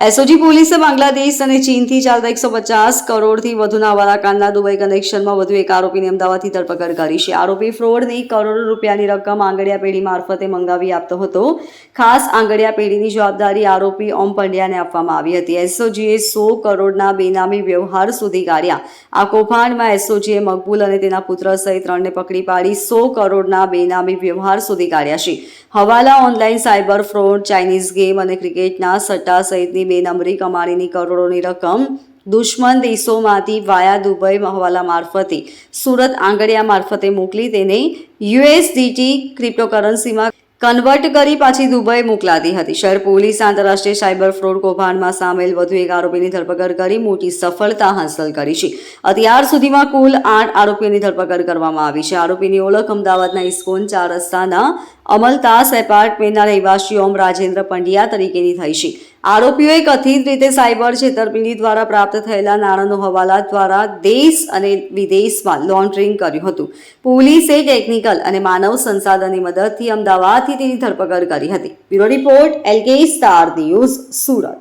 SOG પોલીસે બાંગ્લાદેશ અને ચીનથી ચાલતા 150 કરોડથી વધુના હવાલાકાંડના દુબઈ કનેક્શનમાં વધુ એક આરોપીની અમદાવાદથી ધરપકડ કરી છે. આરોપી ફ્રોડની કરોડો રૂપિયાની રકમ આંગડિયા પેઢી મારફતે મંગાવી આપતો હતો. ખાસ આંગડિયા પેઢીની જવાબદારી આરોપી ઓમ પંડ્યાને આપવામાં આવી હતી. એસઓજીએ 100 કરોડના બેનામી વ્યવહાર સુધી કાઢ્યા. આ કૌભાંડમાં એસઓજીએ મકબૂલ અને તેના પુત્ર સહિત 3ને પકડી પાડી 100 કરોડના બેનામી વ્યવહાર સુધી કાઢ્યા છે. હવાલા, online cyber fraud, Chinese game અને ક્રિકેટના સટ્ટા સહિતની બેનંબરી કમાણીની કરોડોની રકમ દુશ્મન દેશોમાંથી વાયા દુબઈ હવાલા મારફતે સુરત આંગડિયા મારફતે મોકલી તેને યુએસડીટી ક્રિપ્ટોકરન્સીમાં કન્વર્ટ કરી પાછી દુબઈ મોકલાતી હતી. શહેર પોલીસ આંતરરાષ્ટ્રીય સાયબર ફ્રોડ કૌભાંડમાં સામેલ વધુ એક આરોપીની ધરપકડ કરી મોટી સફળતા હાંસલ કરી છે. અત્યાર સુધીમાં કુલ 8 આરોપીઓની ધરપકડ કરવામાં આવી છે. આરોપીની ઓળખ અમદાવાદના ઇસ્કોન 4 રસ્તાના અમલતાસ એપાર્ટમેન્ટના રહેવાસી ઓમ રાજેન્દ્ર પંડ્યા તરીકેની થઈ છે. આરોપીઓએ કથિત રીતે સાયબર છેતરપિંડી દ્વારા પ્રાપ્ત થયેલા નાણાંનો હવાલા દ્વારા દેશ અને વિદેશમાં લોન્ડરિંગ કર્યું હતું. પોલીસે ટેકનિકલ અને માનવ સંસાધનની મદદથી અમદાવાદથી તેની ધરપકડ કરી હતી. Bureau report LK star news, Surat.